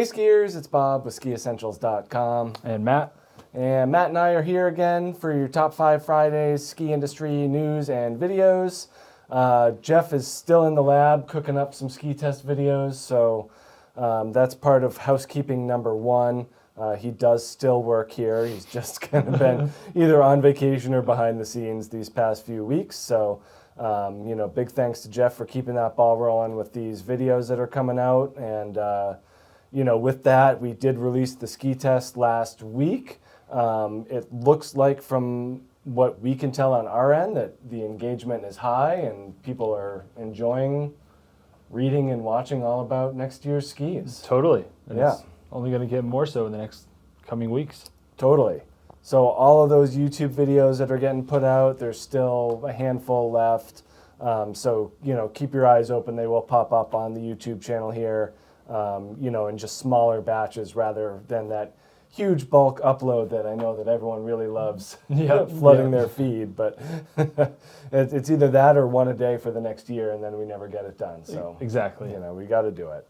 skiers, it's Bob with Skiessentials.com. And Matt. And Matt and I are here again for your Top 5 Fridays ski industry news and videos. Jeff is still in the lab cooking up some ski test videos, so that's part of housekeeping number one. He does still work here. He's just kind of been either on vacation or behind the scenes these past few weeks. So, big thanks to Jeff for keeping that ball rolling with these videos that are coming out. And, with that, we did release the ski test last week. It looks like from what we can tell on our end that the engagement is high and people are enjoying reading and watching all about next year's skis. Totally. And Yeah. It's only going to get more so in the next coming weeks. Totally. So all of those YouTube videos that are getting put out, there's still a handful left. So keep your eyes open. They will pop up on the YouTube channel here, in just smaller batches rather than that huge bulk upload that I know that everyone really loves flooding their feed. But it's either that or one a day for the next year, and then we never get it done. So Exactly. we got to do it.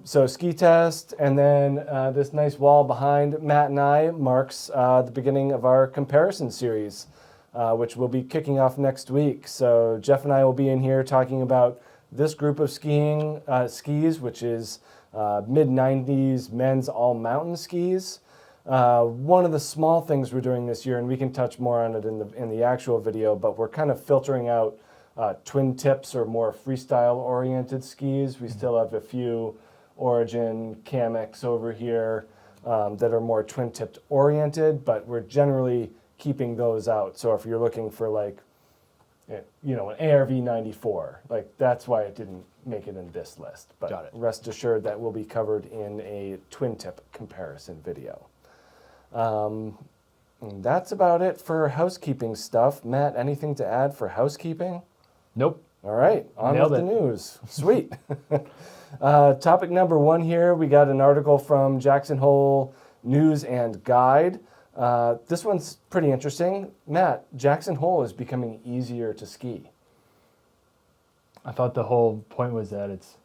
So ski test, and then this nice wall behind Matt and I marks the beginning of our comparison series, which will be kicking off next week. So Jeff and I will be in here talking about this group of skis, which is mid-90s men's all-mountain skis. One of the small things we're doing this year, and we can touch more on it in the actual video, but we're kind of filtering out twin tips or more freestyle-oriented skis. We still have a few Origin, Camex over here that are more twin-tipped oriented, but we're generally keeping those out. So if you're looking for an ARV 94, that's why it didn't make it in this list. But Got it. Rest assured that will be covered in a twin-tip comparison video. And that's about it for housekeeping stuff. Matt, anything to add for housekeeping? Nope. All right, on Nailed with it. the news. Sweet. Topic number one here, we got an article from Jackson Hole News and Guide. This one's pretty interesting. Matt, Jackson Hole is becoming easier to ski. I thought the whole point was that it's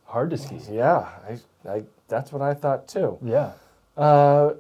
hard to ski. Yeah, I that's what I thought too. Yeah.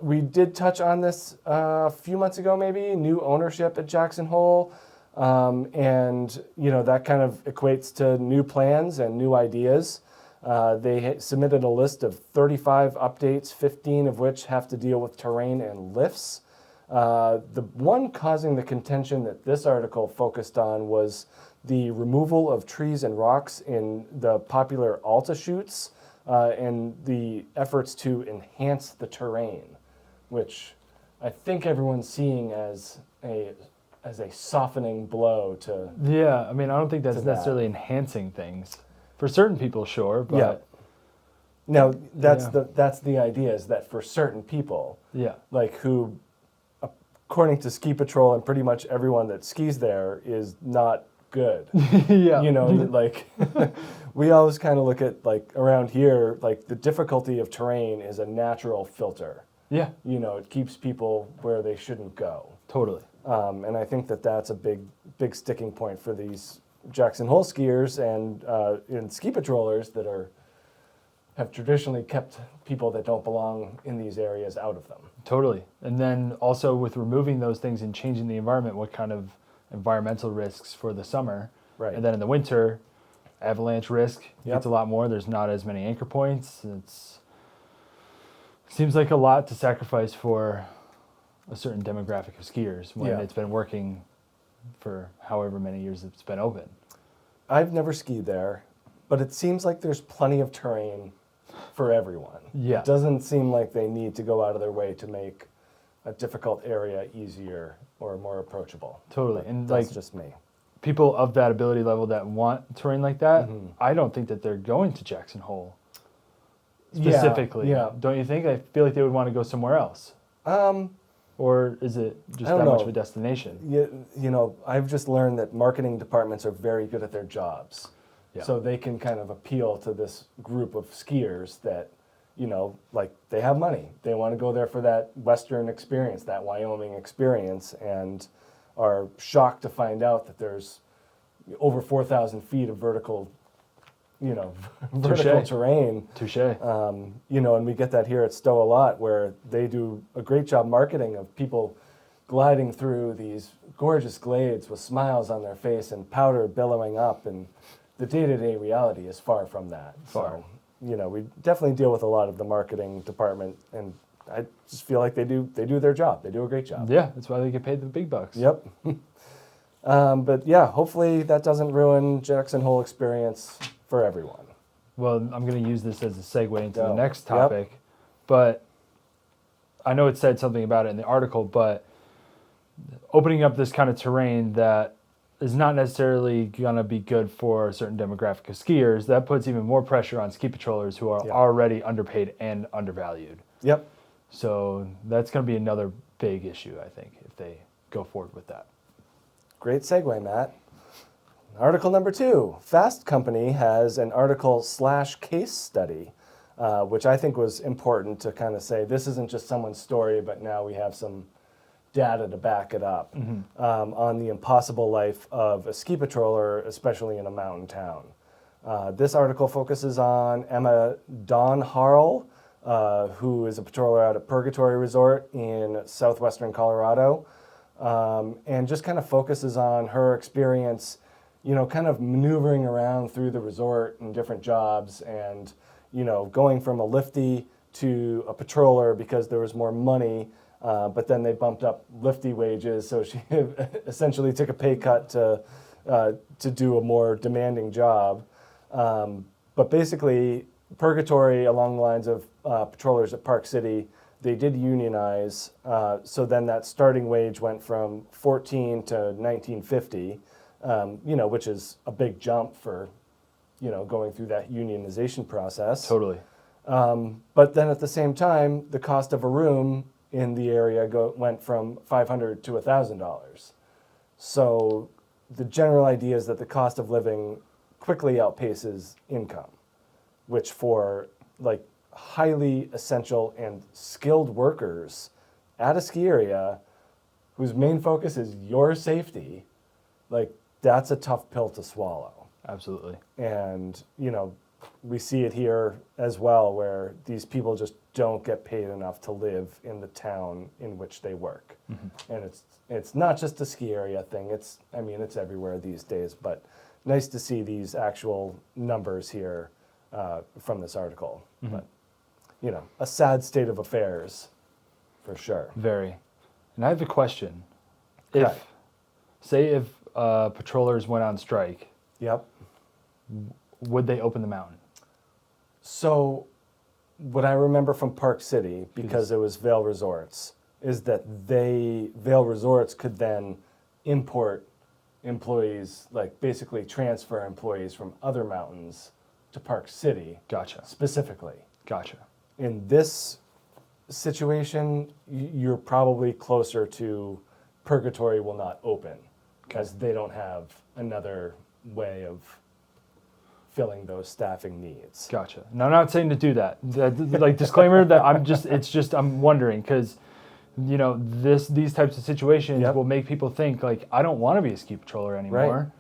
We did touch on this a few months ago, maybe, new ownership at Jackson Hole. And that kind of equates to new plans and new ideas. They submitted a list of 35 updates, 15 of which have to deal with terrain and lifts. The one causing the contention that this article focused on was the removal of trees and rocks in the popular Alta chutes and the efforts to enhance the terrain, which I think everyone's seeing as a softening blow to. Yeah, I mean, I don't think that's necessarily enhancing things. For certain people, sure, but yeah. No, that's the idea, is that for certain people, who, according to Ski Patrol and pretty much everyone that skis there, is not good. Yeah. We always kind of look at, around here, the difficulty of terrain is a natural filter. Yeah. It keeps people where they shouldn't go. Totally. And I think that's a big sticking point for these Jackson Hole skiers and ski patrollers that have traditionally kept people that don't belong in these areas out of them. Totally. And then also with removing those things and changing the environment, what kind of environmental risks for the summer. Right. And then in the winter, avalanche risk Yep. gets a lot more. There's not as many anchor points. Seems like a lot to sacrifice for a certain demographic of skiers when it's been working for however many years it's been open. I've never skied there, but it seems like there's plenty of terrain for everyone. Yeah. It doesn't seem like they need to go out of their way to make a difficult area easier or more approachable. Totally. But And that's just me. People of that ability level that want terrain like that, I don't think that they're going to Jackson Hole specifically. Yeah. Don't you think? I feel like they would want to go somewhere else. Or is it just that much of a destination? I've just learned that marketing departments are very good at their jobs. Yeah. So they can kind of appeal to this group of skiers that, they have money. They want to go there for that Western experience, that Wyoming experience, and are shocked to find out that there's over 4,000 feet of vertical vertical terrain. Touche. And we get that here at Stowe a lot, where they do a great job marketing of people gliding through these gorgeous glades with smiles on their face and powder billowing up, and the day-to-day reality is far from that. Far. So, we definitely deal with a lot of the marketing department, and I just feel like they do their job. They do a great job. Yeah, that's why they get paid the big bucks. Yep. But yeah, hopefully that doesn't ruin Jackson Hole experience for everyone. Well, I'm going to use this as a segue into the next Yep. topic, but I know it said something about it in the article, but opening up this kind of terrain that is not necessarily going to be good for a certain demographic of skiers, that puts even more pressure on ski patrollers who are already underpaid and undervalued. Yep. So that's going to be another big issue, I think, if they go forward with that. Great segue, Matt. Article number 2. Fast Company has an article/case study, which I think was important to kind of say this isn't just someone's story, but now we have some data to back it up on the impossible life of a ski patroller, especially in a mountain town. This article focuses on Emma Dawn Harl, who is a patroller out at Purgatory Resort in southwestern Colorado, and just kind of focuses on her experience, kind of maneuvering around through the resort in different jobs and, going from a lifty to a patroller because there was more money, but then they bumped up lifty wages, so she essentially took a pay cut to do a more demanding job. But basically, Purgatory, along the lines of patrollers at Park City, they did unionize, so then that starting wage went from $14 to $19.50, which is a big jump for, going through that unionization process. Totally. But then at the same time, the cost of a room in the area went from $500 to $1,000. So the general idea is that the cost of living quickly outpaces income, which for highly essential and skilled workers at a ski area whose main focus is your safety, that's a tough pill to swallow. Absolutely. And, we see it here as well, where these people just don't get paid enough to live in the town in which they work. Mm-hmm. And it's not just a ski area thing. It's everywhere these days, but nice to see these actual numbers here from this article. Mm-hmm. But, a sad state of affairs for sure. Very. And I have a question. Okay. If patrollers went on strike, yep, would they open the mountain? So what I remember from Park City, because it was Vail Resorts, is that Vail Resorts could then import employees, basically transfer employees from other mountains to Park City. Gotcha. Specifically. Gotcha. In this situation, you're probably closer to Purgatory will not open because they don't have another way of filling those staffing needs. Gotcha. No, I'm not saying to do that. Disclaimer that I'm wondering because, these types of situations will make people think I don't want to be a ski patroller anymore.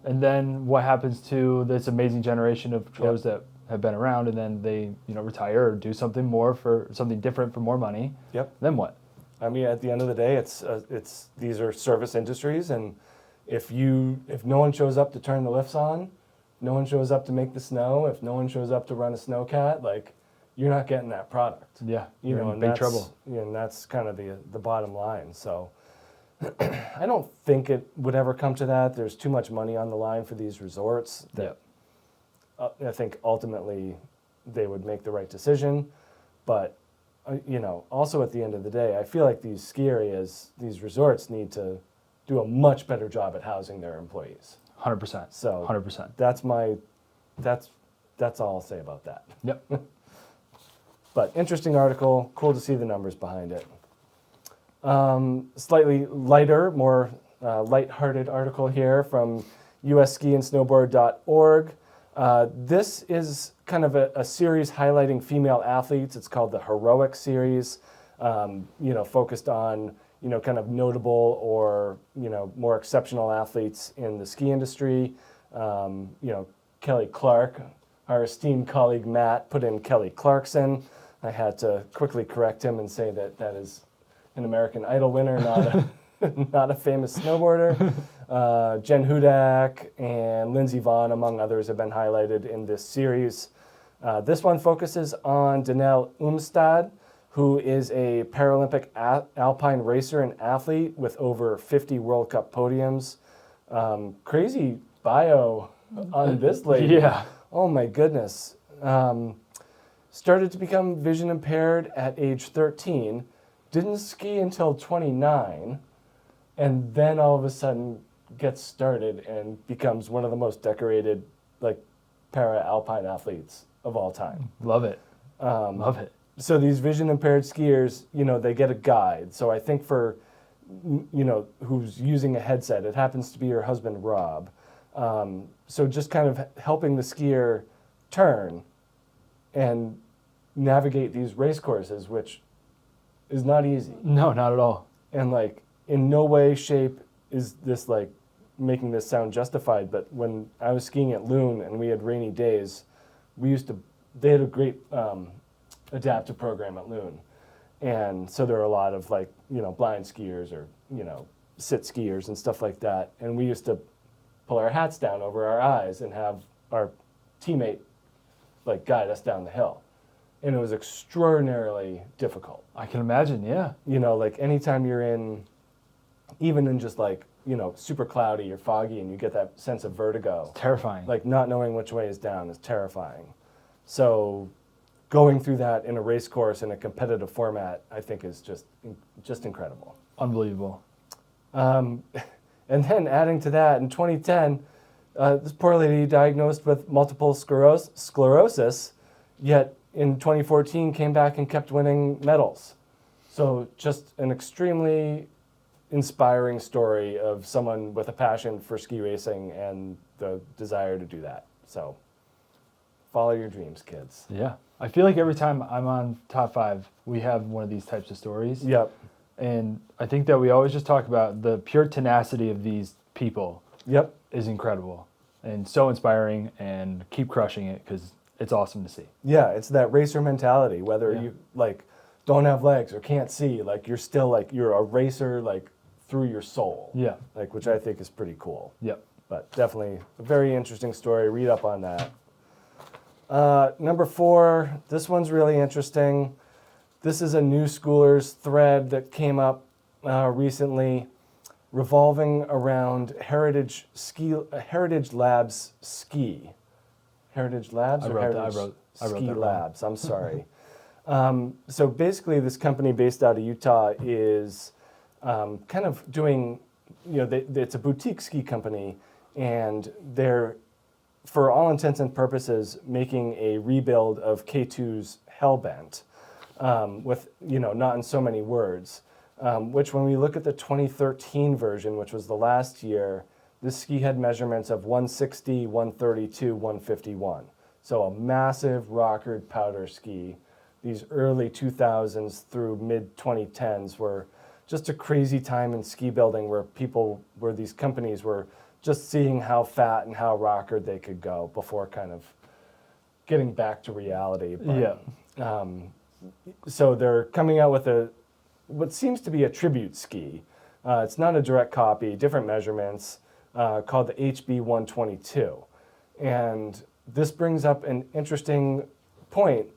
Right. And then what happens to this amazing generation of patrollers that have been around, and then they, retire or do something more for something different for more money. Yep. Then what? At the end of the day, it's these are service industries, and if no one shows up to turn the lifts on, no one shows up to make the snow, if no one shows up to run a snowcat, you're not getting that product. Yeah, you're in big trouble. And that's kind of the bottom line. So I don't think it would ever come to that. There's too much money on the line for these resorts that I think ultimately they would make the right decision. But, also at the end of the day, I feel like these ski areas, these resorts need to do a much better job at housing their employees. 100%. So 100%. That's all I'll say about that. Yep. But interesting article, cool to see the numbers behind it. Slightly lighter, more lighthearted article here from usskiandsnowboard.org. This is kind of a series highlighting female athletes. It's called the Heroic Series, focused on, kind of notable or, more exceptional athletes in the ski industry. Kelly Clark, our esteemed colleague Matt put in Kelly Clarkson. I had to quickly correct him and say that is an American Idol winner, not a famous snowboarder. Jen Hudak and Lindsey Vonn, among others, have been highlighted in this series. This one focuses on Danelle Umstad, who is a Paralympic alpine racer and athlete with over 50 World Cup podiums. Crazy bio on this lady. Yeah. Oh my goodness. Started to become vision impaired at age 13, didn't ski until 29, and then all of a sudden gets started and becomes one of the most decorated para-alpine athletes of all time. Love it. Love it. So these vision impaired skiers, they get a guide. So I think for, who's using a headset, it happens to be her husband, Rob. So just kind of helping the skier turn and navigate these race courses, which is not easy. No, not at all. And in no way, shape is this making this sound justified. But when I was skiing at Loon and we had rainy days, they had a great adaptive program at Loon. And so there are a lot of blind skiers or, sit skiers and stuff like that. And we used to pull our hats down over our eyes and have our teammate guide us down the hill. And it was extraordinarily difficult. I can imagine, yeah. Anytime you're even in just super cloudy or foggy and you get that sense of vertigo. It's terrifying. Not knowing which way is down is terrifying. So going through that in a race course in a competitive format, I think is just incredible. Unbelievable. And then adding to that, in 2010, this poor lady diagnosed with multiple sclerosis, yet in 2014 came back and kept winning medals. So just an extremely inspiring story of someone with a passion for ski racing and the desire to do that. So follow your dreams, kids. Yeah. I feel like every time I'm on Top 5, we have one of these types of stories. Yep. And I think that we always just talk about the pure tenacity of these people. Yep. Is incredible and so inspiring, and keep crushing it because it's awesome to see. Yeah, it's that racer mentality, whether you don't have legs or can't see, you're still you're a racer through your soul. Yeah. Which I think is pretty cool. Yep. But definitely a very interesting story. Read up on that. Number 4, this one's really interesting. This is a New Schoolers thread that came up recently, revolving around Heritage Labs Ski. Heritage Labs or Heritage Ski Labs? I'm sorry. So basically, this company based out of Utah is kind of doing, it's a boutique ski company, and they're, for all intents and purposes, making a rebuild of K2's Hellbent, with, not in so many words, which when we look at the 2013 version, which was the last year, this ski had measurements of 160, 132, 151. So a massive rockered powder ski. These early 2000s through mid 2010s were just a crazy time in ski building where these companies were just seeing how fat and how rockered they could go before kind of getting back to reality. But, yeah. So they're coming out with what seems to be a tribute ski. It's not a direct copy, different measurements, called the HB122. And this brings up an interesting point,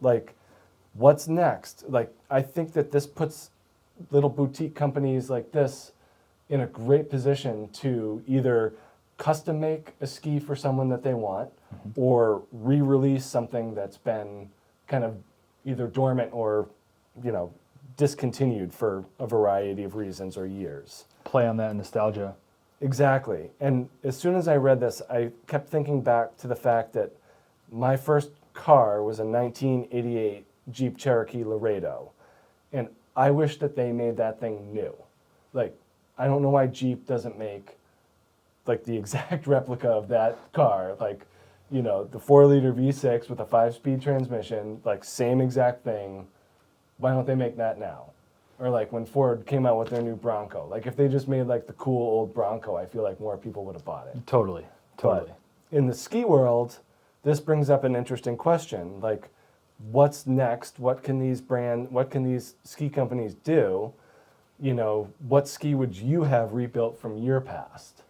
what's next? I think that this puts little boutique companies like this in a great position to either custom make a ski for someone that they want, or re-release something that's been kind of either dormant or, discontinued for a variety of reasons or years. Play on that nostalgia. Exactly. And as soon as I read this, I kept thinking back to the fact that my first car was a 1988 Jeep Cherokee Laredo. And I wish that they made that thing new. I don't know why Jeep doesn't make the exact replica of that car. The 4-liter V6 with a 5-speed transmission, same exact thing. Why don't they make that now? Or when Ford came out with their new Bronco. If they just made the cool old Bronco, I feel like more people would have bought it. Totally. But in the ski world, this brings up an interesting question. Like, what's next? What can these ski companies do? You know, what ski would you have rebuilt from your past?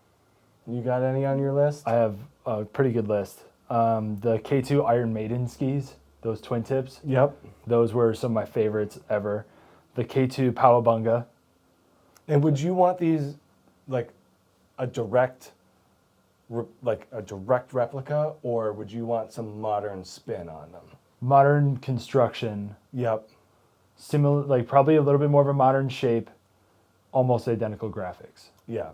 You got any on your list? I have a pretty good list. The K2 Iron Maiden skis, those twin tips. Yep. Those were some of my favorites ever. The K2 Powabunga. And would you want these like a direct replica, or would you want some modern spin on them? Modern construction. Yep. Similar, like probably a little bit more of a modern shape, almost identical graphics. Yeah.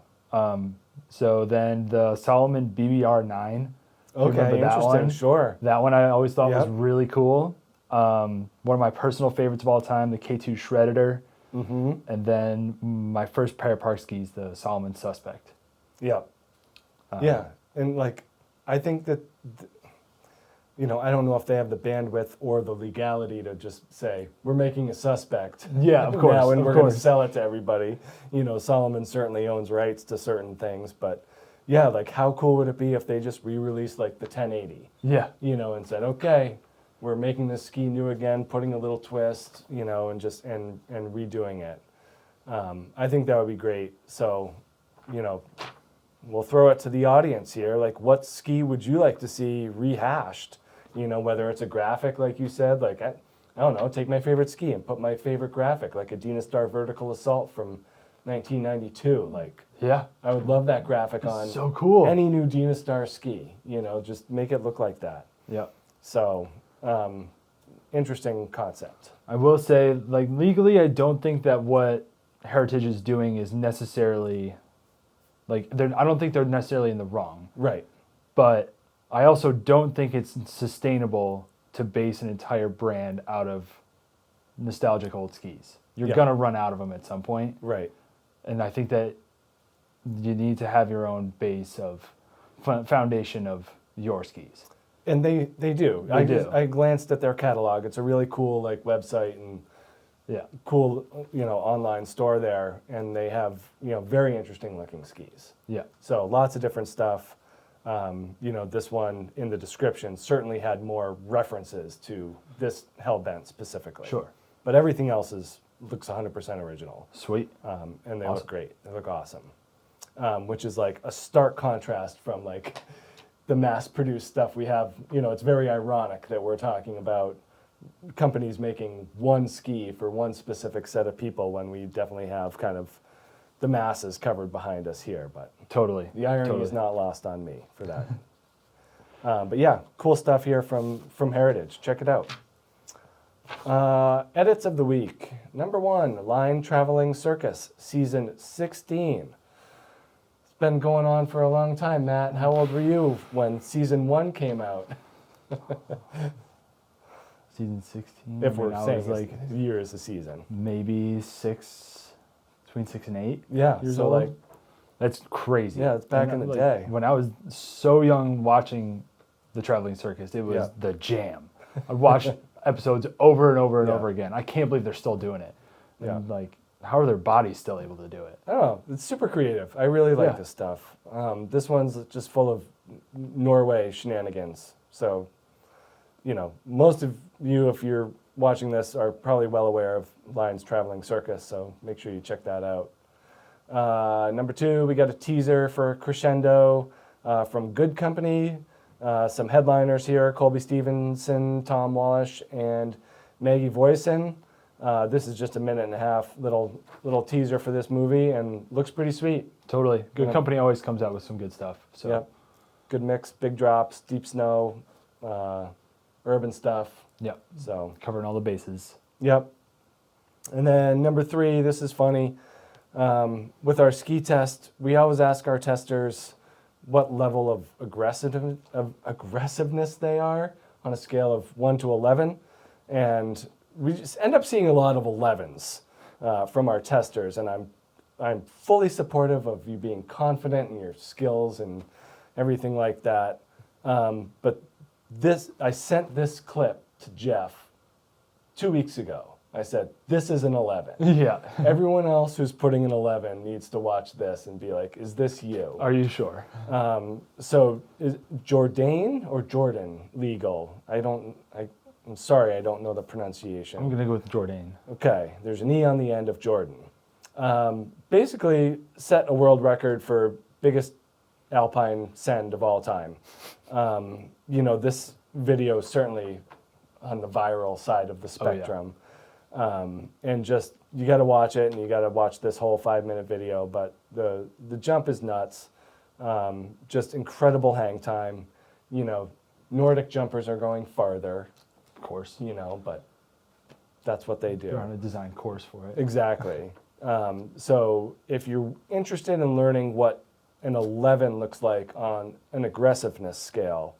So then the Salomon BBR9. Okay, that interesting. one? Sure. That one I always thought was Yep. really cool. One of my personal favorites of all time, the K2 Shredditor. Mm-hmm. And then my first pair of park skis, the Salomon Suspect. Yep. Yeah, and like, I think that, I don't know if they have the bandwidth or the legality to just say, we're making a Suspect. Yeah, of course. Now, and of we're going to course. sell it to everybody. Salomon certainly owns rights to certain things, but yeah, like, how cool would it be if they just re-released like the 1080? Yeah. And said, okay, we're making this ski new again, putting a little twist, and redoing it. I think that would be great. So, we'll throw it to the audience here. Like, what ski would you like to see rehashed? Whether it's a graphic, like you said, like, I don't know, take my favorite ski and put my favorite graphic, like a Dynastar Vertical Assault from 1992. Like, Yeah. I would love that graphic on So cool. any new Dynastar ski, just make it look like that. Yeah. So, interesting concept. I will say, like, legally, I don't think that what Heritage is doing is necessarily, like, I don't think they're necessarily in the wrong. Right. But I also don't think it's sustainable to base an entire brand out of nostalgic old skis. You're Yeah. going to run out of them at some point. Right. And I think that you need to have your own base of foundation of your skis. And they do. They do. I glanced at their catalog. It's a really cool website and Yeah. cool online store there, and they have very interesting looking skis. Yeah. So lots of different stuff. This one in the description certainly had more references to this Hellbent specifically. Sure. But everything else looks 100% original. Sweet. And they Awesome. look great. They look awesome. Which is like a stark contrast from like the mass-produced stuff we have. It's very ironic that we're talking about companies making one ski for one specific set of people when we definitely have kind of the masses covered behind us here. But Totally. the irony Totally. is not lost on me for that. But yeah, cool stuff here from Heritage. Check it out. Edits of the week. Number 1, Line Traveling Circus, Season 16. It's been going on for a long time, Matt. How old were you when Season 1 came out? Season 16. If we're I saying was like year is a season. maybe between 6 and 8 Yeah, years so old. like, That's crazy. yeah, it's back in the day. When I was so young watching the Traveling Circus, it was Yeah. the jam. I'd watch episodes over and over and Yeah. over again. I can't believe they're still doing it. Yeah. And like, how are their bodies still able to do it? I don't know. It's super creative. I really like Yeah. this stuff. This one's just full of Norway shenanigans. So, most of you, if you're watching this, are probably well aware of Lions Traveling Circus. So make sure you check that out. Number 2, we got a teaser for Crescendo from Good Company. Some headliners here: Colby Stevenson, Tom Wallish, and Maggie Voisin. This is just a minute and a half little teaser for this movie, and looks pretty sweet. Totally. Good Yeah. Company always comes out with some good stuff. So Yep. Good mix, big drops, deep snow, urban stuff. Yep. So, Covering all the bases. yep. And then number 3, this is funny. With our ski test, we always ask our testers what level of aggressiveness they are on a scale of 1 to 11. And we just end up seeing a lot of 11s from our testers. And I'm fully supportive of you being confident in your skills and everything like that. But I sent this clip to Jeff 2 weeks ago. I said, this is an 11. Yeah. Everyone else who's putting an 11 needs to watch this and be like, is this you? Are you sure? So is Jordan or Jordan legal? I'm sorry, I don't know the pronunciation. I'm going to go with Jordan. Okay, there's an E on the end of Jordan. Basically set a world record for biggest alpine send of all time. This video is certainly on the viral side of the spectrum. And just, you got to watch it, and you got to watch this whole 5-minute video, but the jump is nuts. Just incredible hang time. Nordic jumpers are going farther. Of course. But that's what they do. They're on a design course for it. Exactly. So if you're interested in learning what an 11 looks like on an aggressiveness scale,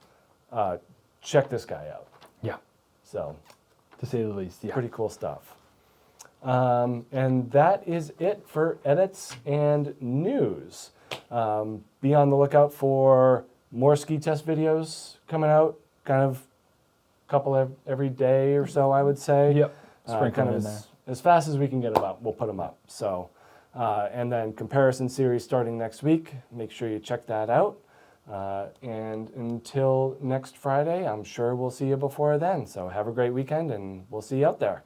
check this guy out. Yeah. So, to say the least, yeah. Pretty cool stuff. And that is it for edits and news. Be on the lookout for more ski test videos coming out, kind of a couple every day or so, I would say. Yep. Kind of as fast as we can get them up, we'll put them up. So, and then comparison series starting next week. Make sure you check that out. And until next Friday, I'm sure we'll see you before then. So have a great weekend, and we'll see you out there.